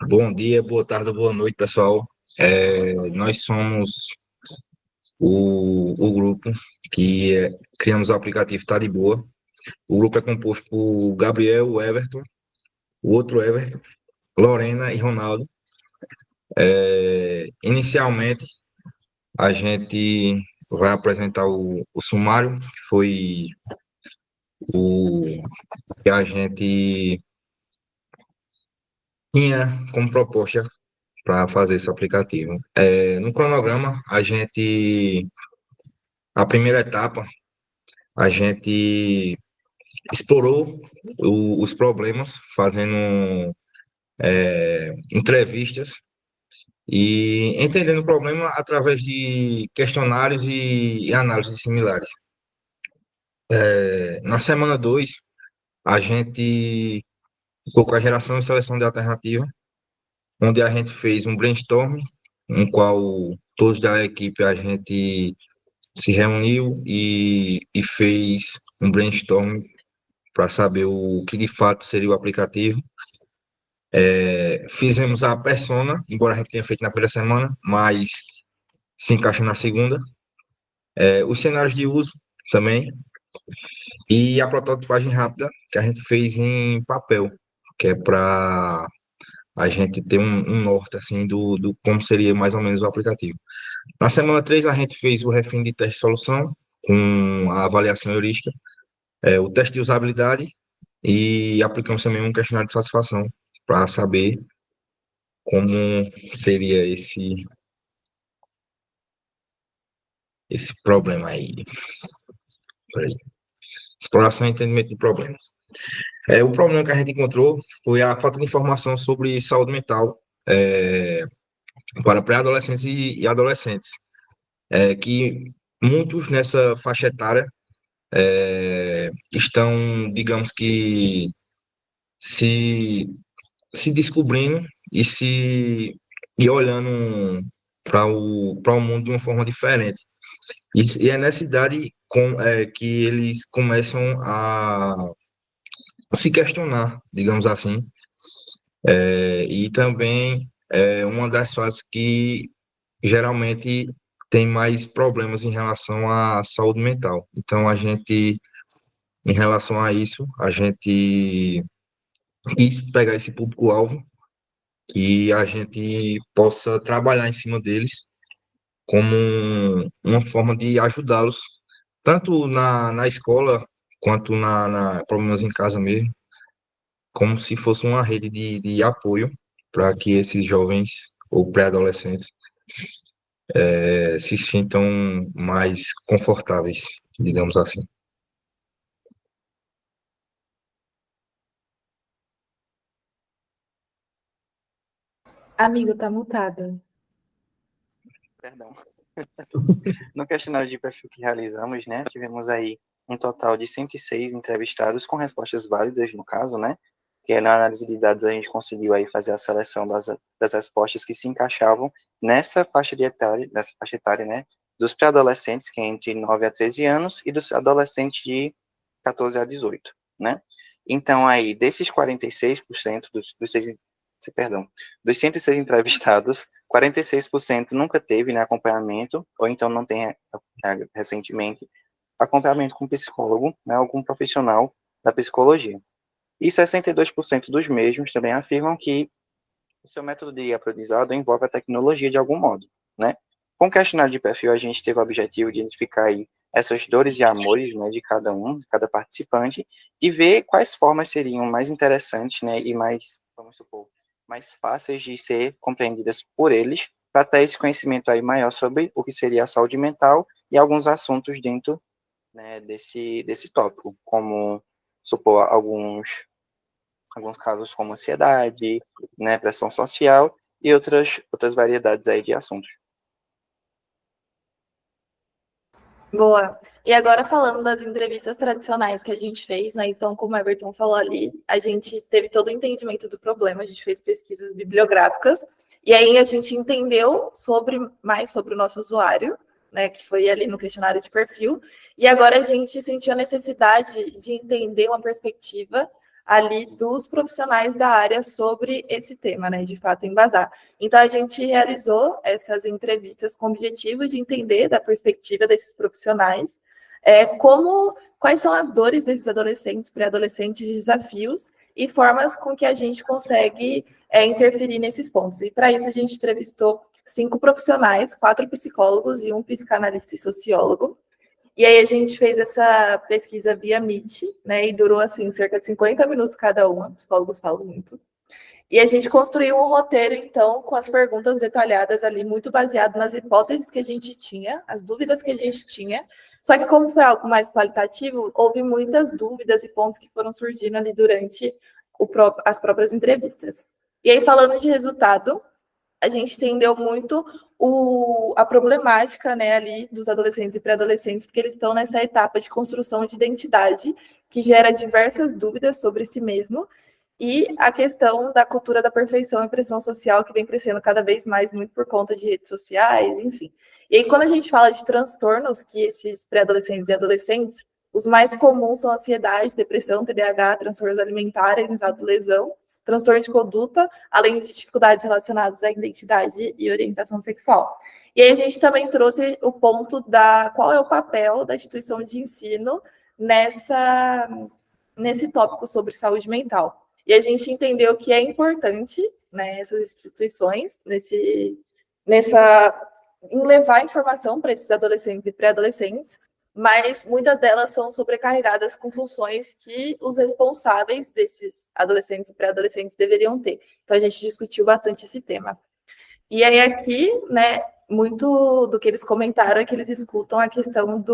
Bom dia, boa tarde, boa noite, pessoal. Nós somos o grupo que criamos o aplicativo Tá de Boa. O grupo é composto por Gabriel, o Everton, o outro Everton, Lorena e Ronaldo. Inicialmente, a gente vai apresentar o sumário, que foi o que a gente tinha como proposta para fazer esse aplicativo. No cronograma, a primeira etapa, a gente explorou os problemas, fazendo entrevistas e entendendo o problema através de questionários e análises similares. Na semana 2 a gente ficou com a geração e seleção de alternativa, onde a gente fez um brainstorm, em qual todos da equipe a gente se reuniu e fez um brainstorm para saber o que de fato seria o aplicativo. Fizemos a persona, embora a gente tenha feito na primeira semana, mas se encaixa na segunda. Os cenários de uso também. E a prototipagem rápida, que a gente fez em papel, que é para a gente ter um norte assim, do como seria mais ou menos o aplicativo. Na semana 3 a gente fez o refém de teste de solução, com a avaliação heurística, o teste de usabilidade e aplicamos também um questionário de satisfação para saber como seria esse problema aí. Peraí. Exploração e entendimento de problemas. O problema que a gente encontrou foi a falta de informação sobre saúde mental para pré-adolescentes e adolescentes, que muitos nessa faixa etária estão, digamos que, se, se descobrindo e olhando para o mundo de uma forma diferente. E é nessa idade que eles começam a se questionar, digamos assim, e também é uma das fases que geralmente tem mais problemas em relação à saúde mental. Então, em relação a isso, a gente quis pegar esse público-alvo e a gente possa trabalhar em cima deles como uma forma de ajudá-los, tanto na escola quanto na problemas em casa mesmo, como se fosse uma rede de apoio para que esses jovens ou pré-adolescentes se sintam mais confortáveis, digamos assim. Amigo, tá mutado. Perdão. No questionário de perfil que realizamos, né, tivemos aí um total de 106 entrevistados com respostas válidas, no caso, né, que na análise de dados a gente conseguiu aí fazer a seleção das respostas que se encaixavam nessa faixa etária, né, dos pré-adolescentes, que é entre 9 a 13 anos, e dos adolescentes de 14 a 18, né. Então, aí, desses 46% perdão, dos 106 entrevistados, 46% nunca teve, né, acompanhamento, ou então não tem recentemente acompanhamento com psicólogo, né, algum profissional da psicologia. E 62% dos mesmos também afirmam que o seu método de aprendizado envolve a tecnologia de algum modo, né? Com o questionário de perfil, a gente teve o objetivo de identificar aí essas dores e amores, né, de cada um, de cada participante, e ver quais formas seriam mais interessantes, né, e mais, vamos supor, mais fáceis de ser compreendidas por eles, para ter esse conhecimento aí maior sobre o que seria a saúde mental e alguns assuntos dentro, né, desse tópico, como supor alguns casos como ansiedade, né, pressão social e outras variedades aí de assuntos. Boa. E agora falando das entrevistas tradicionais que a gente fez, né? Então, como o Everton falou ali, a gente teve todo o entendimento do problema, a gente fez pesquisas bibliográficas, e aí a gente entendeu mais sobre o nosso usuário, né, que foi ali no questionário de perfil, e agora a gente sentiu a necessidade de entender uma perspectiva ali dos profissionais da área sobre esse tema, né, de fato embasar. Então a gente realizou essas entrevistas com o objetivo de entender da perspectiva desses profissionais quais são as dores desses adolescentes, pré-adolescentes, desafios e formas com que a gente consegue interferir nesses pontos. E para isso a gente entrevistou 5 profissionais, 4 psicólogos e um psicanalista e sociólogo. E aí a gente fez essa pesquisa via Meet, né? E durou assim cerca de 50 minutos cada uma. Os psicólogos falam muito. E a gente construiu um roteiro, então, com as perguntas detalhadas ali, muito baseado nas hipóteses que a gente tinha, as dúvidas que a gente tinha. Só que, como foi algo mais qualitativo, houve muitas dúvidas e pontos que foram surgindo ali durante as próprias entrevistas. E aí, falando de resultado, a gente entendeu muito a problemática, né, ali dos adolescentes e pré-adolescentes, porque eles estão nessa etapa de construção de identidade, que gera diversas dúvidas sobre si mesmo, e a questão da cultura da perfeição e pressão social que vem crescendo cada vez mais, muito por conta de redes sociais, enfim. E aí, quando a gente fala de transtornos que esses pré-adolescentes e adolescentes, os mais comuns são ansiedade, depressão, TDAH, transtornos alimentares, autolesão, transtorno de conduta, além de dificuldades relacionadas à identidade e orientação sexual. E aí a gente também trouxe o ponto qual é o papel da instituição de ensino nesse tópico sobre saúde mental. E a gente entendeu que é importante, né, essas instituições, em levar informação para esses adolescentes e pré-adolescentes, mas muitas delas são sobrecarregadas com funções que os responsáveis desses adolescentes e pré-adolescentes deveriam ter. Então, a gente discutiu bastante esse tema. E aí, aqui, né, muito do que eles comentaram é que eles escutam a questão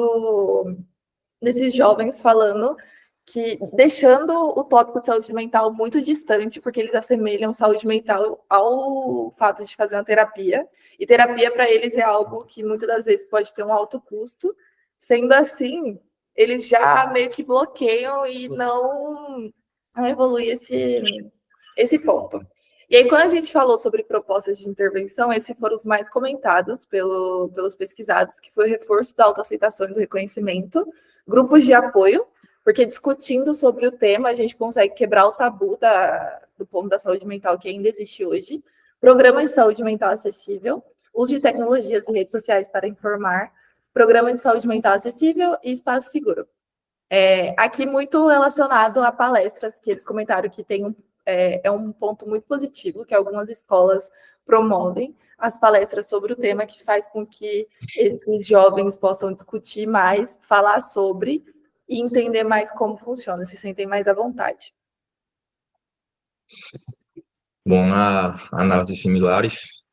desses jovens falando que, deixando o tópico de saúde mental muito distante, porque eles assemelham saúde mental ao fato de fazer uma terapia, e terapia para eles é algo que muitas das vezes pode ter um alto custo. Sendo assim, eles já meio que bloqueiam e não evolui esse ponto. E aí, quando a gente falou sobre propostas de intervenção, esses foram os mais comentados pelos pesquisados, que foi o reforço da autoaceitação e do reconhecimento, grupos de apoio, porque discutindo sobre o tema, a gente consegue quebrar o tabu do ponto da saúde mental que ainda existe hoje, programa de saúde mental acessível, uso de tecnologias e redes sociais para informar, programa de saúde mental acessível e espaço seguro. Aqui muito relacionado a palestras, que eles comentaram que é um ponto muito positivo, que algumas escolas promovem as palestras sobre o tema, que faz com que esses jovens possam discutir mais, falar sobre e entender mais como funciona, se sentem mais à vontade. Bom, na análise similares,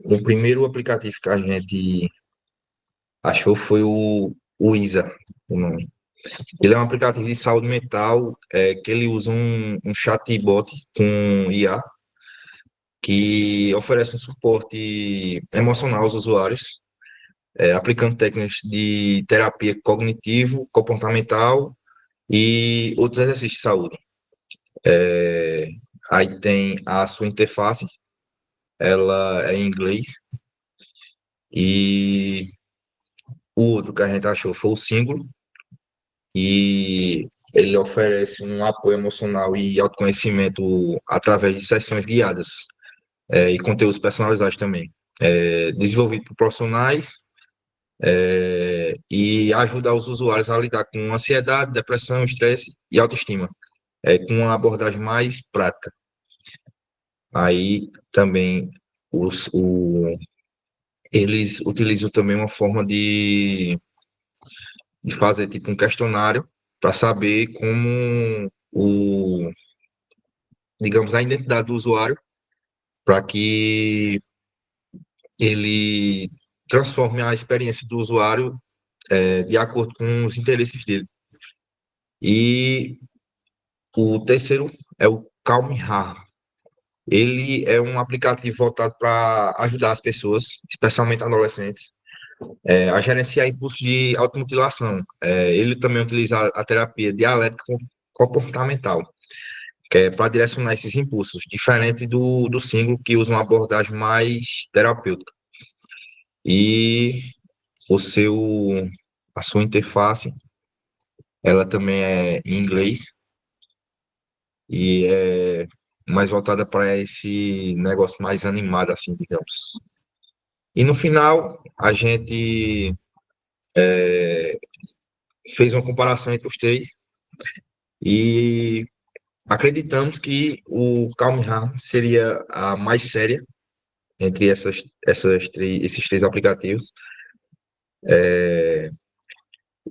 o primeiro aplicativo que a gente achou foi o ISA, o nome. Ele é um aplicativo de saúde mental que ele usa um chatbot com IA que oferece um suporte emocional aos usuários, aplicando técnicas de terapia cognitivo, comportamental e outros exercícios de saúde. Aí tem a sua interface, ela é em inglês, e o outro que a gente achou foi o Símbolo, e ele oferece um apoio emocional e autoconhecimento através de sessões guiadas e conteúdos personalizados também, desenvolvido por profissionais e ajuda os usuários a lidar com ansiedade, depressão, estresse e autoestima, com uma abordagem mais prática. Aí também eles utilizam também uma forma de fazer tipo um questionário para saber como digamos, a identidade do usuário, para que ele transforme a experiência do usuário de acordo com os interesses dele. E o terceiro é o Calm Heart. Ele é um aplicativo voltado para ajudar as pessoas, especialmente adolescentes, a gerenciar impulsos de automutilação. Ele também utiliza a terapia dialética comportamental, que é para direcionar esses impulsos, diferente do Símbolo, que usa uma abordagem mais terapêutica. e o seu, a sua interface, ela também é em inglês e é mais voltada para esse negócio mais animado, assim, digamos. E no final, a gente fez uma comparação entre os três e acreditamos que o Calm Harm seria a mais séria entre esses três aplicativos.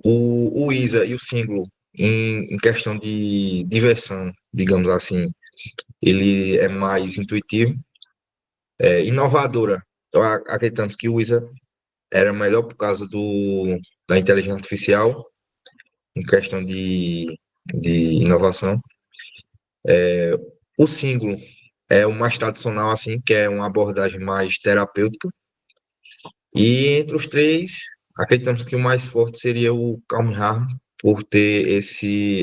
O Isa e o Single, em questão de diversão, digamos assim, ele é mais intuitivo, inovadora. Então, acreditamos que o Isa era melhor por causa da inteligência artificial, em questão de inovação. O Single é o mais tradicional, assim, que é uma abordagem mais terapêutica. E entre os três, acreditamos que o mais forte seria o Calm Harm, por ter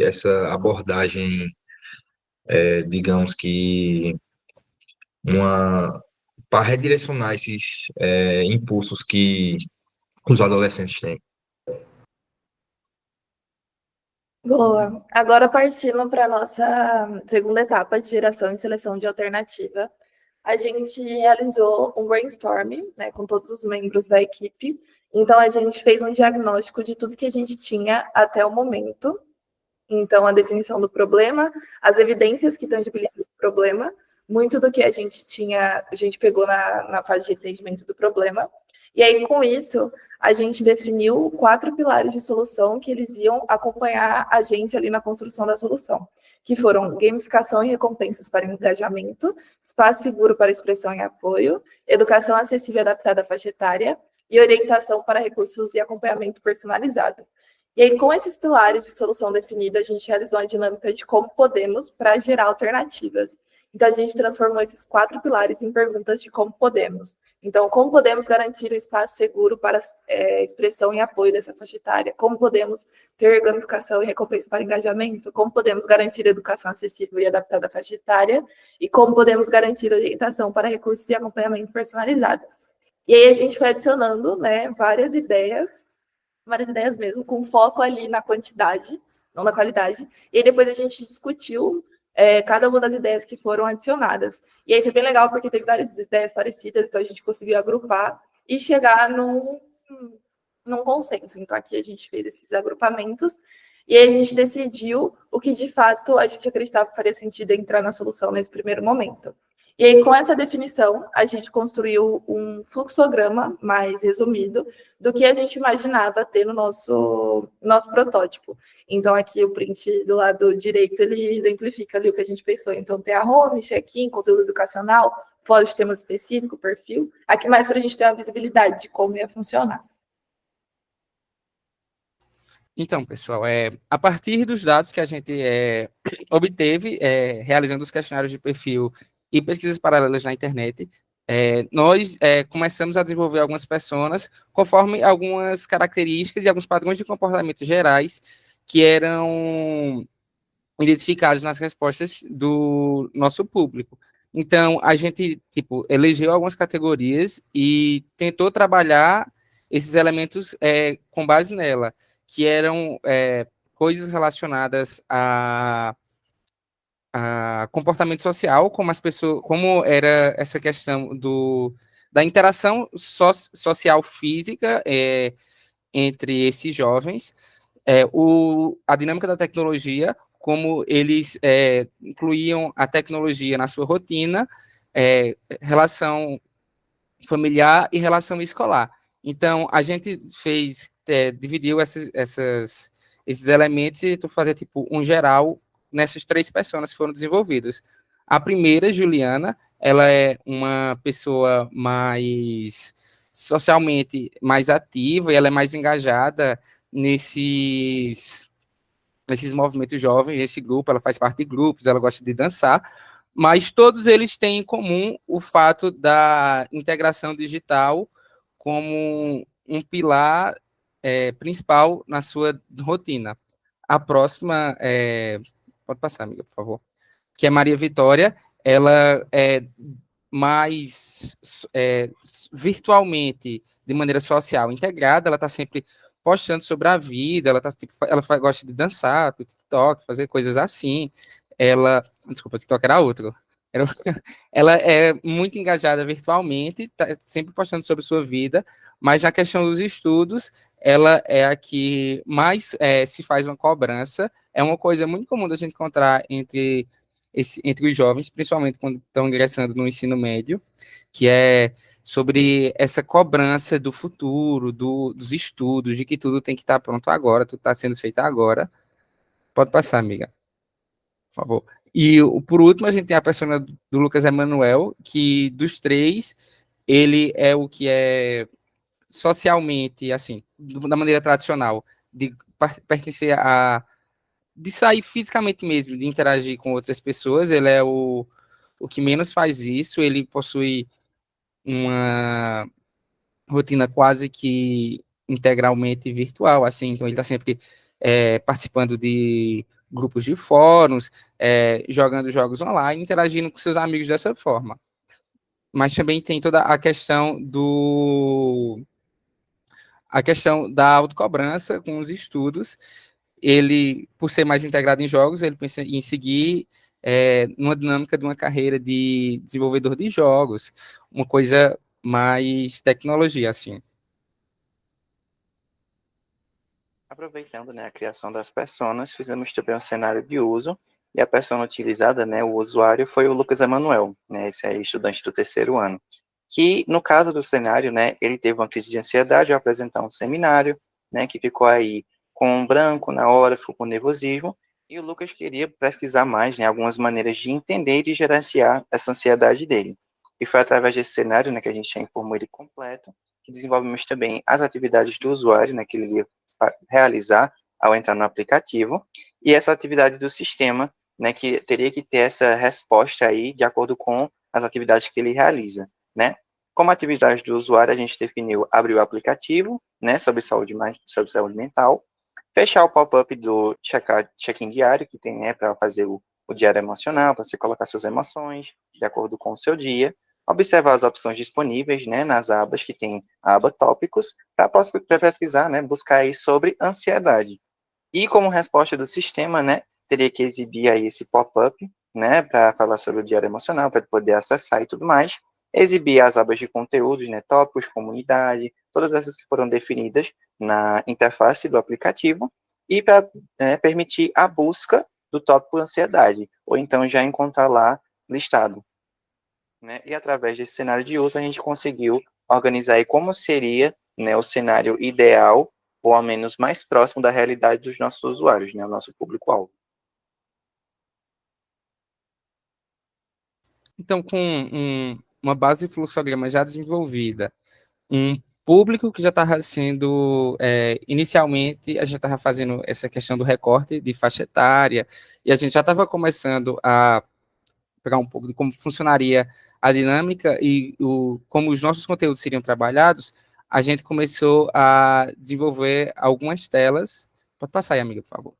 essa abordagem, digamos que uma para redirecionar esses impulsos que os adolescentes têm. Boa. Agora partindo para a nossa segunda etapa de geração e seleção de alternativa, a gente realizou um brainstorming, né, com todos os membros da equipe. Então, a gente fez um diagnóstico de tudo que a gente tinha até o momento. Então, a definição do problema, as evidências que tangibilizam esse problema, muito do que a gente tinha, a gente pegou na fase de entendimento do problema. E aí, com isso, a gente definiu 4 pilares de solução que eles iam acompanhar a gente ali na construção da solução, que foram gamificação e recompensas para engajamento, espaço seguro para expressão e apoio, educação acessível e adaptada à faixa etária e orientação para recursos e acompanhamento personalizado. E aí, com esses pilares de solução definida, a gente realizou a dinâmica de como podemos para gerar alternativas. Então, a gente transformou esses 4 pilares em perguntas de como podemos. Então, como podemos garantir um espaço seguro para expressão e apoio dessa faixa etária? Como podemos ter gamificação e recompensa para engajamento? Como podemos garantir educação acessível e adaptada à faixa etária? E como podemos garantir orientação para recursos e acompanhamento personalizado? E aí, a gente foi adicionando, né, várias ideias mesmo, com foco ali na quantidade, não na qualidade. E aí depois a gente discutiu cada uma das ideias que foram adicionadas. E aí foi bem legal, porque teve várias ideias parecidas, então a gente conseguiu agrupar e chegar num consenso. Então aqui a gente fez esses agrupamentos e aí a gente decidiu o que de fato a gente acreditava que faria sentido entrar na solução nesse primeiro momento. E aí, com essa definição, a gente construiu um fluxograma mais resumido do que a gente imaginava ter no nosso protótipo. Então, aqui o print do lado direito, ele exemplifica ali o que a gente pensou. Então, tem a home, check-in, conteúdo educacional, fora de tema específico, perfil. Aqui mais para a gente ter uma visibilidade de como ia funcionar. Então, pessoal, a partir dos dados que a gente obteve realizando os questionários de perfil e pesquisas paralelas na internet, nós começamos a desenvolver algumas personas conforme algumas características e alguns padrões de comportamento gerais que eram identificados nas respostas do nosso público. Então, a gente, elegeu algumas categorias e tentou trabalhar esses elementos com base nela, que eram coisas relacionadas a comportamento social, como era essa questão da interação social física entre esses jovens, a dinâmica da tecnologia, como eles incluíam a tecnologia na sua rotina, relação familiar e relação escolar. Então, a gente dividiu esses elementos e fazer um geral nessas 3 pessoas que foram desenvolvidas. A primeira, Juliana, ela é uma pessoa mais socialmente mais ativa e ela é mais engajada nesses movimentos jovens, esse grupo, ela faz parte de grupos, ela gosta de dançar, mas todos eles têm em comum o fato da integração digital como um pilar principal na sua rotina. A próxima, pode passar, amiga, por favor, que é Maria Vitória. Ela mais virtualmente, de maneira social, integrada, ela está sempre postando sobre a vida, ela tá, tipo, gosta de dançar pro TikTok, fazer coisas assim. Desculpa, o TikTok era outro. Ela é muito engajada virtualmente, tá sempre postando sobre sua vida, mas na questão dos estudos, ela é a que mais se faz uma cobrança. É uma coisa muito comum da gente encontrar entre os jovens, principalmente quando estão ingressando no ensino médio, que é sobre essa cobrança do futuro, dos estudos, de que tudo tem que estar pronto agora, tudo está sendo feito agora. Pode passar, amiga, por favor. E por último, a gente tem a persona do Lucas Emanuel, que dos três, ele é o que é socialmente, assim, da maneira tradicional, de pertencer de sair fisicamente mesmo, de interagir com outras pessoas, ele é o que menos faz isso, ele possui uma rotina quase que integralmente virtual, assim, então ele está sempre participando de grupos de fóruns, jogando jogos online, interagindo com seus amigos dessa forma. Mas também tem toda a questão da autocobrança com os estudos. Ele, por ser mais integrado em jogos, ele pensa em seguir numa dinâmica de uma carreira de desenvolvedor de jogos, uma coisa mais tecnologia, assim. Aproveitando, né, a criação das personas, fizemos também um cenário de uso, e a persona utilizada, né, o usuário, foi o Lucas Emanuel, né, esse aí, estudante do terceiro ano, que, no caso do cenário, né, ele teve uma crise de ansiedade ao apresentar um seminário, né, que ficou aí com um branco na hora, ficou com nervosismo, e o Lucas queria pesquisar mais, né, algumas maneiras de entender e gerenciar essa ansiedade dele. E foi através desse cenário, né, que a gente já informou ele completo, que desenvolvemos também as atividades do usuário, né, que ele ia realizar ao entrar no aplicativo, e essa atividade do sistema, né, que teria que ter essa resposta aí de acordo com as atividades que ele realiza, né? Como atividade do usuário, a gente definiu abrir o aplicativo, né, sobre saúde mental, fechar o pop-up do check-in diário, que tem, né, para fazer o diário emocional, para você colocar suas emoções de acordo com o seu dia, observar as opções disponíveis, né, nas abas, que tem a aba tópicos, para pesquisar, né, buscar aí sobre ansiedade. E como resposta do sistema, né, teria que exibir aí esse pop-up, né, para falar sobre o diário emocional, para poder acessar e tudo mais, exibir as abas de conteúdos, né, tópicos, comunidade, todas essas que foram definidas na interface do aplicativo, e para permitir a busca do tópico ansiedade, ou então já encontrar lá listado. Né? E através desse cenário de uso, a gente conseguiu organizar aí como seria, né, o cenário ideal, ou ao menos mais próximo da realidade dos nossos usuários, né, o nosso público-alvo. Então, com uma base de fluxograma já desenvolvida, um público que já estava sendo, inicialmente, a gente estava fazendo essa questão do recorte de faixa etária, e a gente já estava começando a pegar um pouco de como funcionaria a dinâmica e como os nossos conteúdos seriam trabalhados, a gente começou a desenvolver algumas telas. Pode passar aí, amiga, por favor.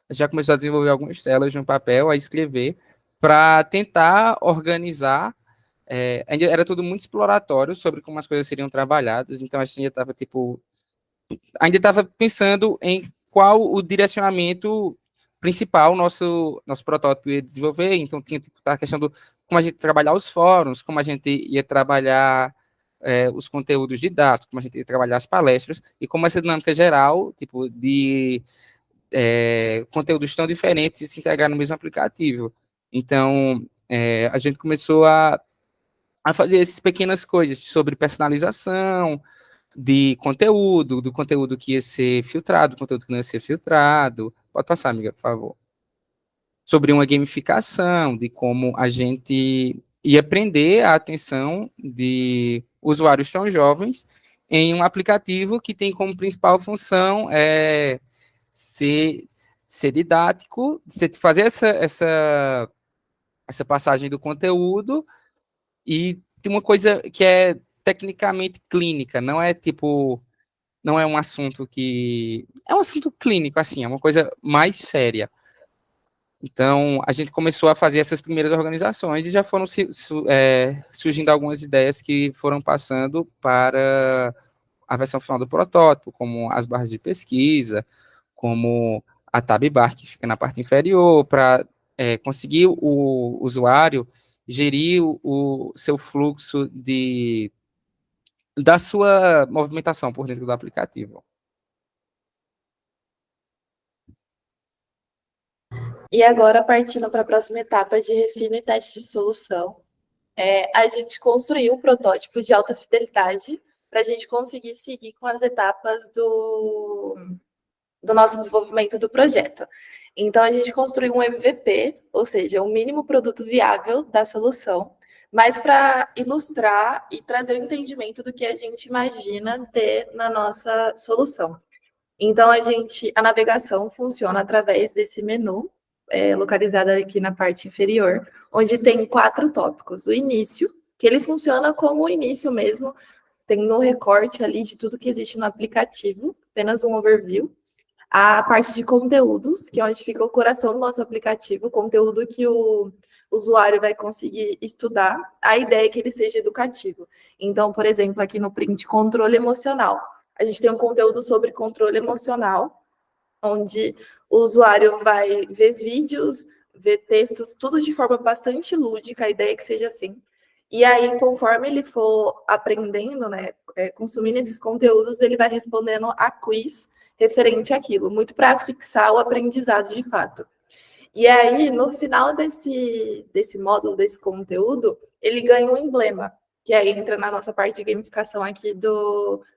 A gente já começou a desenvolver algumas telas no papel, a escrever, para tentar organizar. Ainda era tudo muito exploratório sobre como as coisas seriam trabalhadas, então a gente ainda estava pensando em qual o direcionamento principal nosso protótipo ia desenvolver. Então tinha tipo, a questão do como a gente trabalhar os fóruns, como a gente ia trabalhar os conteúdos didáticos, como a gente ia trabalhar as palestras e como essa dinâmica geral, tipo de conteúdos tão diferentes e se integrar no mesmo aplicativo. Então a gente começou a fazer essas pequenas coisas sobre personalização, do conteúdo que ia ser filtrado, do conteúdo que não ia ser filtrado. Pode passar, amiga, por favor. Sobre uma gamificação, de como a gente ia prender a atenção de usuários tão jovens em um aplicativo que tem como principal função ser didático, fazer essa passagem do conteúdo e tem uma coisa que é tecnicamente clínica, não é um assunto que é um assunto clínico assim, é uma coisa mais séria. Então, a gente começou a fazer essas primeiras organizações e já foram surgindo algumas ideias que foram passando para a versão final do protótipo, como as barras de pesquisa, como a tab bar, que fica na parte inferior, para conseguir o usuário gerir o seu fluxo da sua movimentação por dentro do aplicativo. E agora, partindo para a próxima etapa de refino e teste de solução, a gente construiu um protótipo de alta fidelidade para a gente conseguir seguir com as etapas do nosso desenvolvimento do projeto. Então, a gente construiu um MVP, ou seja, o mínimo produto viável da solução, mas para ilustrar e trazer o entendimento do que a gente imagina ter na nossa solução. Então, a navegação funciona através desse menu, localizado aqui na parte inferior, onde tem 4 tópicos. O início, que ele funciona como o início mesmo, tem no recorte ali de tudo que existe no aplicativo, apenas um overview. A parte de conteúdos, que é onde fica o coração do nosso aplicativo, conteúdo que o usuário vai conseguir estudar. A ideia é que ele seja educativo. Então, por exemplo, aqui no print, controle emocional. A gente tem um conteúdo sobre controle emocional, onde o usuário vai ver vídeos, ver textos, tudo de forma bastante lúdica, a ideia é que seja assim. E aí, conforme ele for aprendendo, né, consumindo esses conteúdos, ele vai respondendo a quiz referente àquilo, muito para fixar o aprendizado de fato. E aí, no final desse módulo, desse conteúdo, ele ganha um emblema, que aí entra na nossa parte de gamificação aqui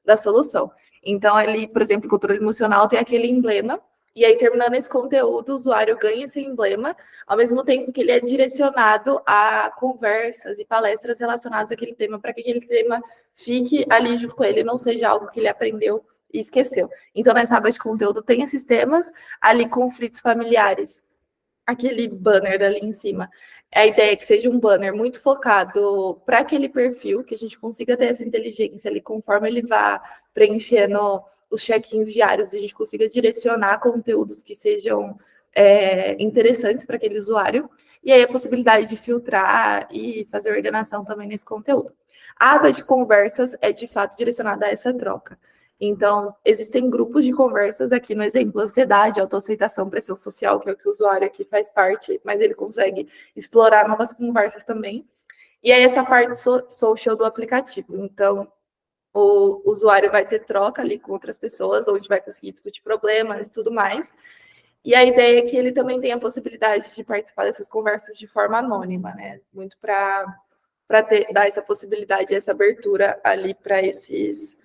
da solução. Então, ali, por exemplo, o controle emocional tem aquele emblema, e aí, terminando esse conteúdo, o usuário ganha esse emblema, ao mesmo tempo que ele é direcionado a conversas e palestras relacionadas àquele tema, para que aquele tema fique ali junto com ele, não seja algo que ele aprendeu e esqueceu. Então, nessa aba de conteúdo tem esses temas, ali conflitos familiares, aquele banner dali em cima. A ideia é que seja um banner muito focado para aquele perfil, que a gente consiga ter essa inteligência ali, conforme ele vá preenchendo os check-ins diários, a gente consiga direcionar conteúdos que sejam interessantes para aquele usuário, e aí a possibilidade de filtrar e fazer ordenação também nesse conteúdo. A aba de conversas é, de fato, direcionada a essa troca. Então, existem grupos de conversas aqui no exemplo, ansiedade, autoaceitação, pressão social, que é o que o usuário aqui faz parte, mas ele consegue explorar novas conversas também. E aí, essa parte social do aplicativo. Então, o usuário vai ter troca ali com outras pessoas, onde vai conseguir discutir problemas e tudo mais. E a ideia é que ele também tenha a possibilidade de participar dessas conversas de forma anônima, né? Muito para dar essa possibilidade, essa abertura ali para esses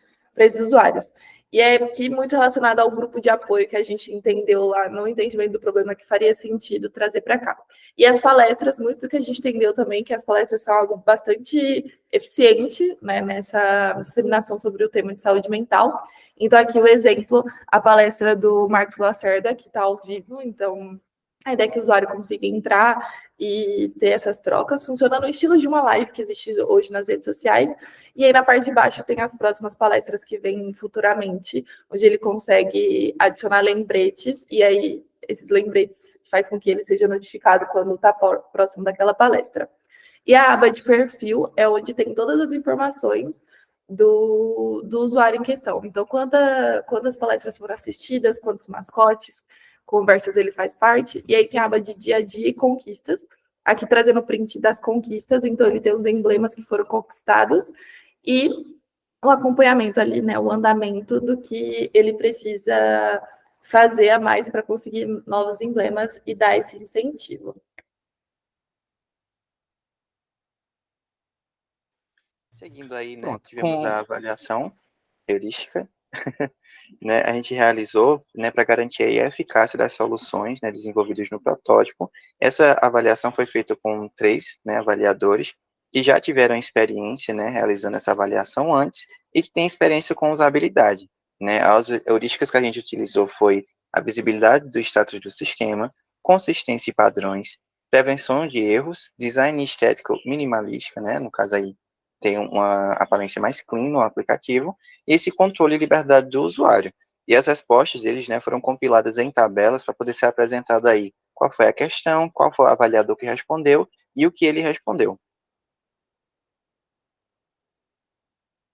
usuários. E é aqui muito relacionado ao grupo de apoio que a gente entendeu lá no entendimento do problema que faria sentido trazer para cá. E as palestras, muito do que a gente entendeu também, que as palestras são algo bastante eficiente, né, nessa disseminação sobre o tema de saúde mental. Então, aqui o exemplo, a palestra do Marcos Lacerda, que está ao vivo, então a ideia é que o usuário consiga entrar e ter essas trocas, funciona no estilo de uma live que existe hoje nas redes sociais, e aí na parte de baixo tem as próximas palestras que vêm futuramente, onde ele consegue adicionar lembretes, e aí esses lembretes faz com que ele seja notificado quando está próximo daquela palestra. E a aba de perfil é onde tem todas as informações do usuário em questão. Então, quantas palestras foram assistidas, quantos mascotes, conversas ele faz parte, e aí tem a aba de dia a dia e conquistas, aqui trazendo o print das conquistas, então ele tem os emblemas que foram conquistados, e o acompanhamento ali, né, o andamento do que ele precisa fazer a mais para conseguir novos emblemas e dar esse incentivo. Seguindo aí, né, Pronto, tivemos a avaliação heurística, né, a gente realizou, né, para garantir a eficácia das soluções, né, desenvolvidas no protótipo. Essa avaliação foi feita com 3, né, avaliadores que já tiveram experiência, né, realizando essa avaliação antes e que têm experiência com usabilidade, né. As heurísticas que a gente utilizou foi a visibilidade do status do sistema, consistência e padrões, prevenção de erros, design estético minimalística, né, no caso aí tem uma aparência mais clean no aplicativo, e esse controle e liberdade do usuário. E as respostas deles, né, foram compiladas em tabelas para poder ser apresentada aí qual foi a questão, qual foi o avaliador que respondeu e o que ele respondeu.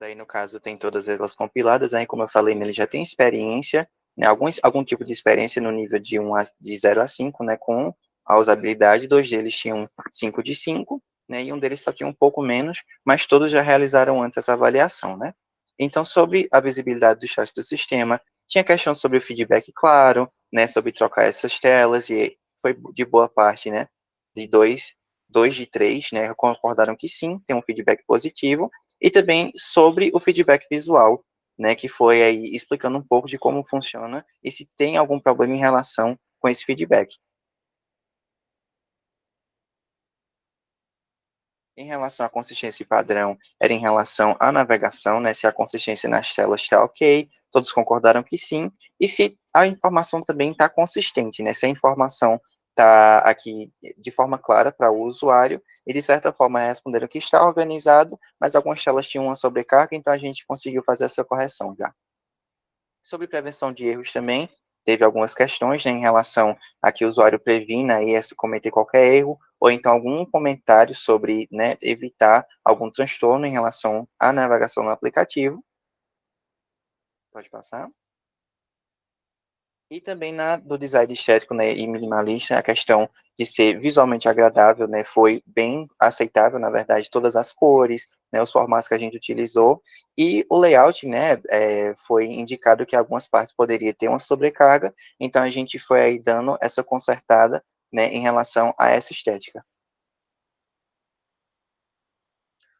Daí, no caso, tem todas elas compiladas, aí, como eu falei, ele já tem experiência, né, algum tipo de experiência no nível de 0 a 5, né, com a usabilidade. 2 deles tinham 5 de 5, né, e um deles só tinha um pouco menos, mas todos já realizaram antes essa avaliação, né. Então, sobre a visibilidade do chat do sistema, tinha questão sobre o feedback claro, né, sobre trocar essas telas, e foi de boa parte, né, de dois de três, né, concordaram que sim, tem um feedback positivo, e também sobre o feedback visual, né, que foi aí explicando um pouco de como funciona e se tem algum problema em relação com esse feedback. Em relação à consistência e padrão, era em relação à navegação, né, se a consistência nas telas está ok, todos concordaram que sim, e se a informação também está consistente, né, se a informação está aqui de forma clara para o usuário, e de certa forma responderam que está organizado, mas algumas telas tinham uma sobrecarga, então a gente conseguiu fazer essa correção já. Sobre prevenção de erros também, teve algumas questões, né, em relação a que o usuário previna aí se cometer qualquer erro, ou então algum comentário sobre, né, evitar algum transtorno em relação à navegação no aplicativo. Pode passar. E também do design estético, né, e minimalista, a questão de ser visualmente agradável, né, foi bem aceitável, na verdade, todas as cores, né, os formatos que a gente utilizou, e o layout, né, foi indicado que algumas partes poderia ter uma sobrecarga, então a gente foi aí dando essa consertada, né, em relação a essa estética.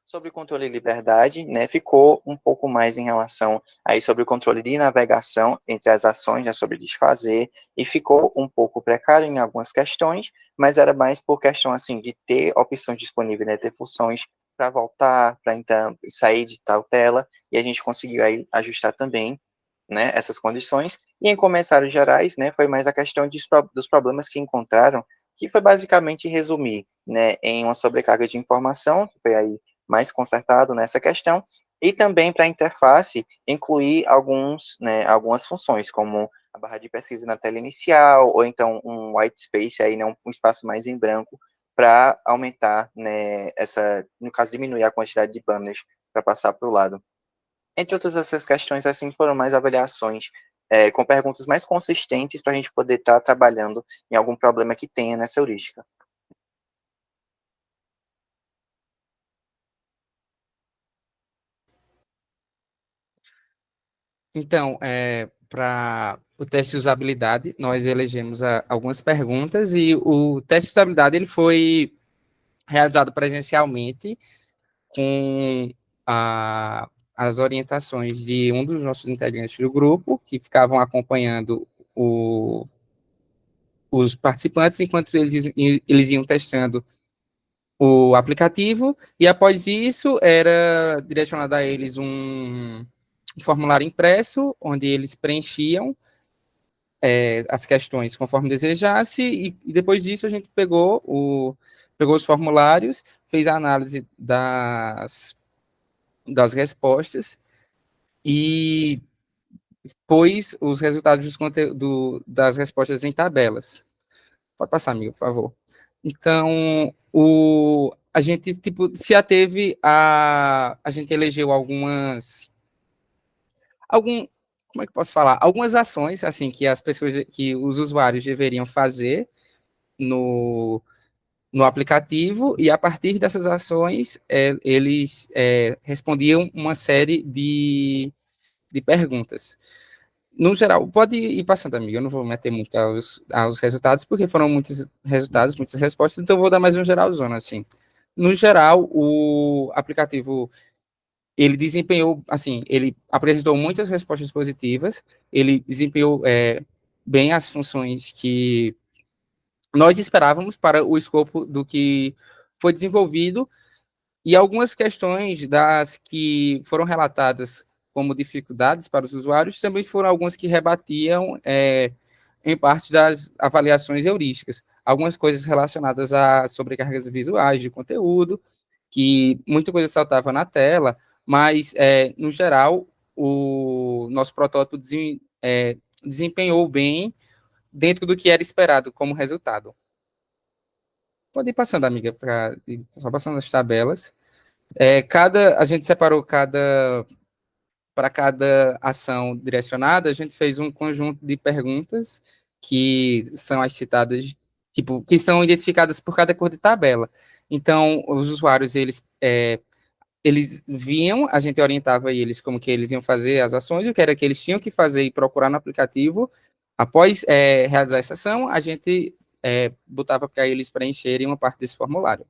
Sobre o controle e liberdade, né, ficou um pouco mais em relação aí sobre o controle de navegação entre as ações, né, sobre desfazer, e ficou um pouco precário em algumas questões, mas era mais por questão, assim, de ter opções disponíveis, né, ter funções para voltar, para então sair de tal tela, e a gente conseguiu aí ajustar também, né, essas condições. E em comentários gerais, né, foi mais a questão dos problemas que encontraram, que foi basicamente resumir, né, em uma sobrecarga de informação, que foi aí mais consertado nessa questão, e também para a interface incluir algumas funções, como a barra de pesquisa na tela inicial, ou então um white space, aí, né, um espaço mais em branco, para aumentar, né, no caso, diminuir a quantidade de banners para passar para o lado. Entre outras essas questões, assim, foram mais avaliações com perguntas mais consistentes para a gente poder estar trabalhando em algum problema que tenha nessa heurística. Então, para o teste de usabilidade, nós elegemos algumas perguntas e o teste de usabilidade ele foi realizado presencialmente com as orientações de um dos nossos integrantes do grupo, que ficavam acompanhando os participantes enquanto eles iam testando o aplicativo, e após isso era direcionado a eles um formulário impresso, onde eles preenchiam as questões conforme desejasse, e depois disso a gente pegou os formulários, fez a análise das respostas e pôs os resultados das respostas em tabelas. Pode passar, amigo, por favor. Então, a gente tipo se ateve a gente elegeu como é que eu posso falar? Algumas ações assim que os usuários deveriam fazer no no aplicativo, e a partir dessas ações eles respondiam uma série de perguntas. No geral, pode ir passando, amigo, eu não vou meter muito aos resultados, porque foram muitos resultados, muitas respostas, então eu vou dar mais um geralzão, assim. No geral, o aplicativo, ele desempenhou, assim, ele apresentou muitas respostas positivas, ele desempenhou bem as funções que nós esperávamos para o escopo do que foi desenvolvido, e algumas questões das que foram relatadas como dificuldades para os usuários também foram algumas que rebatiam em parte das avaliações heurísticas. Algumas coisas relacionadas a sobrecargas visuais de conteúdo, que muita coisa saltava na tela, mas, no geral, o nosso protótipo desempenhou bem dentro do que era esperado como resultado. Pode ir passando, amiga, só passando as tabelas. A gente separou para cada ação direcionada, a gente fez um conjunto de perguntas que são as citadas, tipo, que são identificadas por cada cor de tabela. Então, os usuários, eles viam, a gente orientava eles como que eles iam fazer as ações, o que era que eles tinham que fazer e procurar no aplicativo. Após realizar essa ação, a gente botava para eles preencherem uma parte desse formulário.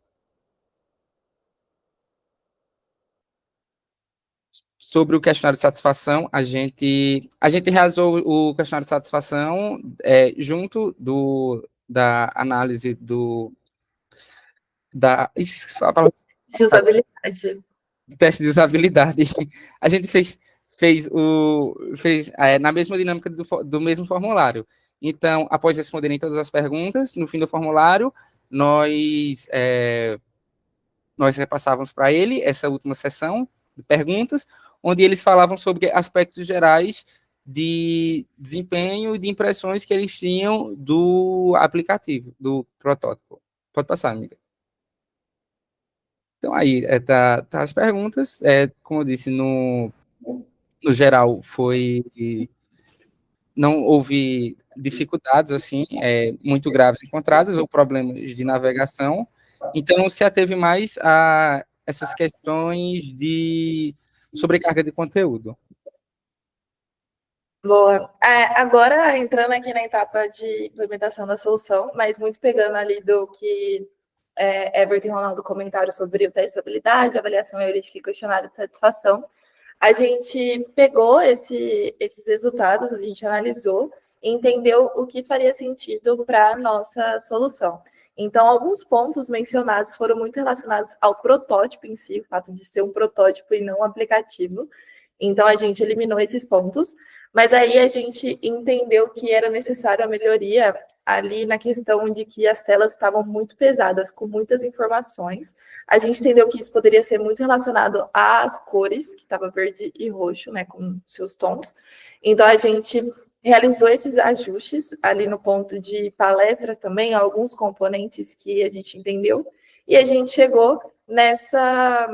Sobre o questionário de satisfação, a gente realizou o questionário de satisfação junto da análise De usabilidade. do teste de usabilidade. A gente fez na mesma dinâmica do mesmo formulário. Então, após responderem todas as perguntas, no fim do formulário, nós repassávamos para ele essa última sessão de perguntas, onde eles falavam sobre aspectos gerais de desempenho e de impressões que eles tinham do aplicativo, do protótipo. Pode passar, amiga. Então, aí, tá as perguntas. Como eu disse, no geral, não houve dificuldades, assim, muito graves encontradas, ou problemas de navegação. Então, se ateve mais a essas questões de sobrecarga de conteúdo. Boa. Agora, entrando aqui na etapa de implementação da solução, mas muito pegando ali do que Everton e Ronaldo comentaram sobre o teste de habilidade, avaliação heurística e questionário de satisfação, a gente pegou esses resultados, a gente analisou e entendeu o que faria sentido para a nossa solução. Então, alguns pontos mencionados foram muito relacionados ao protótipo em si, o fato de ser um protótipo e não um aplicativo. Então, a gente eliminou esses pontos, mas aí a gente entendeu que era necessário a melhoria ali na questão de que as telas estavam muito pesadas, com muitas informações. A gente entendeu que isso poderia ser muito relacionado às cores, que estava verde e roxo, né, com seus tons. Então, a gente realizou esses ajustes ali no ponto de palestras também, alguns componentes que a gente entendeu, e a gente chegou nessa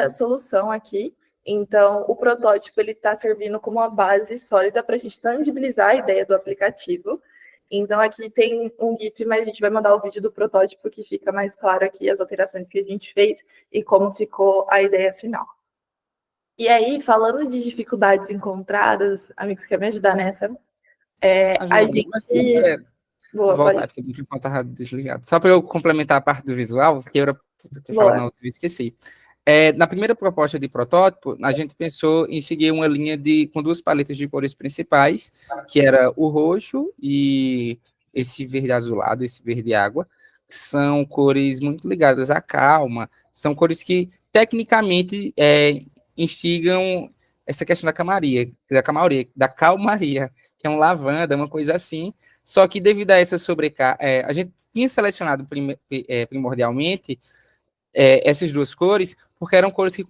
solução aqui. Então, o protótipo ele está servindo como uma base sólida para a gente tangibilizar a ideia do aplicativo. Então, aqui tem um GIF, mas a gente vai mandar o vídeo do protótipo que fica mais claro aqui as alterações que a gente fez e como ficou a ideia final. E aí, falando de dificuldades encontradas, amigos, quer me ajudar nessa? A gente... Boa, voltar, porque o microfone estava desligado. Só para eu complementar a parte do visual, porque eu tinha falado na outra vez, esqueci. Na primeira proposta de protótipo, a gente pensou em seguir uma linha com duas paletas de cores principais, que era o roxo e esse verde azulado, esse verde água. São cores muito ligadas à calma, são cores que, tecnicamente, instigam essa questão da calmaria, que é um lavanda, uma coisa assim. Só que, devido a essa sobrecarga, a gente tinha selecionado primordialmente essas duas cores, porque eram cores que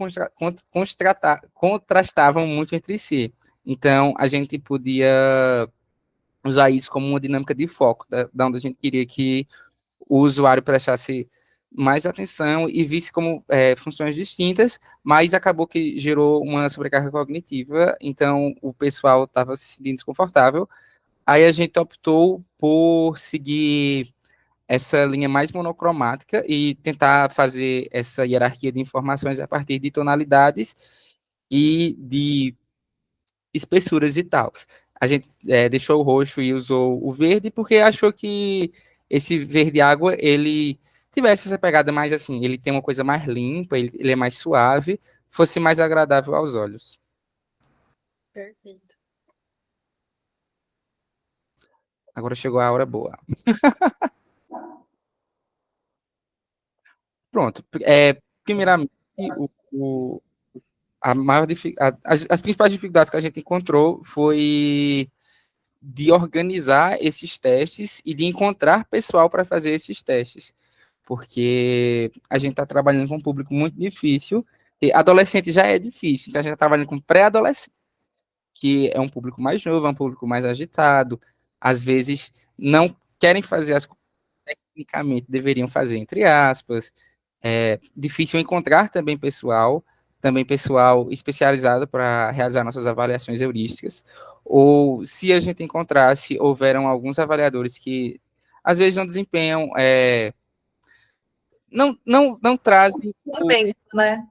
contrastavam muito entre si. Então, a gente podia usar isso como uma dinâmica de foco, da onde a gente queria que o usuário prestasse mais atenção e visse como funções distintas, mas acabou que gerou uma sobrecarga cognitiva, então o pessoal estava se sentindo desconfortável. Aí a gente optou por seguir essa linha mais monocromática e tentar fazer essa hierarquia de informações a partir de tonalidades e de espessuras e tal. A gente deixou o roxo e usou o verde porque achou que esse verde água, ele tivesse essa pegada mais assim, ele tem uma coisa mais limpa, ele é mais suave, fosse mais agradável aos olhos. Perfeito. Agora chegou a hora boa. Pronto. Primeiramente, as principais dificuldades que a gente encontrou foi de organizar esses testes e de encontrar pessoal para fazer esses testes, porque a gente está trabalhando com um público muito difícil, e adolescente já é difícil, então a gente está trabalhando com pré-adolescente, que é um público mais novo, é um público mais agitado, às vezes, não querem fazer as coisas que tecnicamente deveriam fazer, entre aspas. É difícil encontrar também pessoal especializado para realizar nossas avaliações heurísticas, ou se a gente encontrasse, houveram alguns avaliadores que às vezes não desempenham, não trazem Momento, né?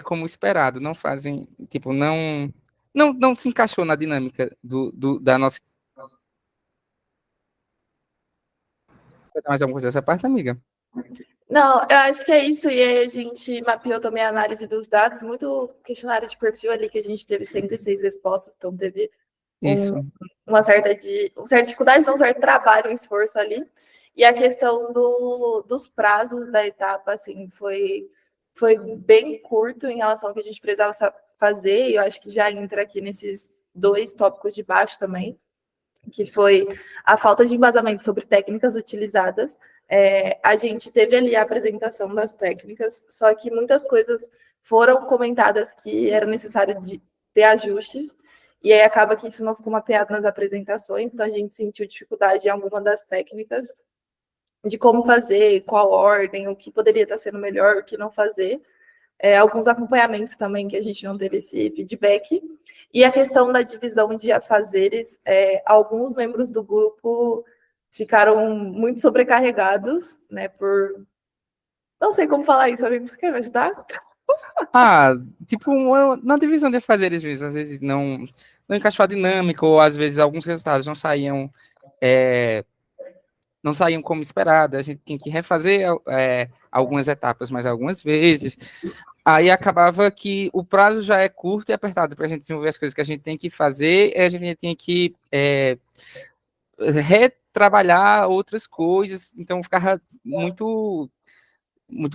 como esperado, não fazem, tipo, não se encaixou na dinâmica da nossa. Mais alguma coisa dessa parte, amiga? Não, eu acho que é isso, e aí a gente mapeou também a análise dos dados, muito questionário de perfil ali, que a gente teve 106 respostas, então teve Isso. uma certa dificuldade, não, um certo trabalho, um esforço ali, e a questão dos prazos da etapa, assim, foi bem curto em relação ao que a gente precisava fazer, e eu acho que já entra aqui nesses 2 tópicos de baixo também, que foi a falta de embasamento sobre técnicas utilizadas. A gente teve ali a apresentação das técnicas, só que muitas coisas foram comentadas que era necessário ter ajustes, e aí acaba que isso não ficou mapeado nas apresentações, então a gente sentiu dificuldade em alguma das técnicas, de como fazer, qual ordem, o que poderia estar sendo melhor, o que não fazer. Alguns acompanhamentos também que a gente não teve esse feedback. E a questão da divisão de afazeres, alguns membros do grupo ficaram muito sobrecarregados, né, por... Não sei como falar isso, alguém quer me ajudar? Tipo, na divisão de afazeres mesmo, às vezes não encaixou a dinâmica, ou às vezes alguns resultados não saíam como esperado, a gente tinha que refazer algumas etapas mais algumas vezes. Aí acabava que o prazo já é curto e apertado para a gente desenvolver as coisas que a gente tem que fazer, e a gente tinha que retrabalhar outras coisas, então ficava muito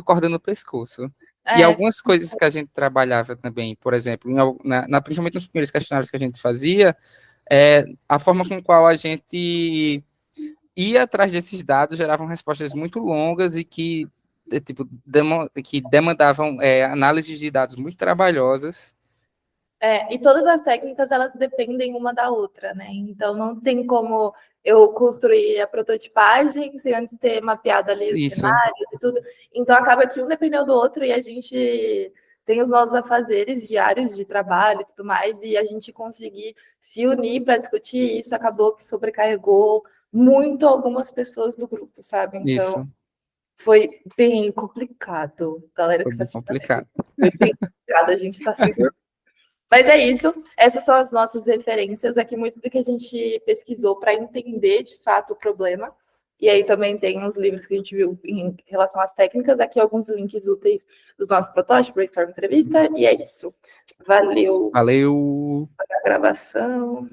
corda no pescoço. E algumas coisas que a gente trabalhava também, por exemplo, principalmente nos primeiros questionários que a gente fazia, a forma com qual a gente ia atrás desses dados geravam respostas muito longas e que demandavam análises de dados muito trabalhosas. E todas as técnicas, elas dependem uma da outra, né? Então, não tem como eu construir a prototipagem sem antes ter mapeado ali os cenários e tudo. Então, acaba que um dependeu do outro e a gente tem os nossos afazeres diários de trabalho e tudo mais, e a gente conseguir se unir para discutir isso acabou que sobrecarregou muito algumas pessoas do grupo, sabe? Então, foi bem complicado. Galera que Foi bem está complicado. Foi bem complicado, a gente está sem Mas é isso, essas são as nossas referências, aqui muito do que a gente pesquisou para entender de fato o problema. E aí também tem uns livros que a gente viu em relação às técnicas, aqui alguns links úteis dos nossos protótipos, brainstorm entrevista, e é isso. Valeu Valeu! pela gravação.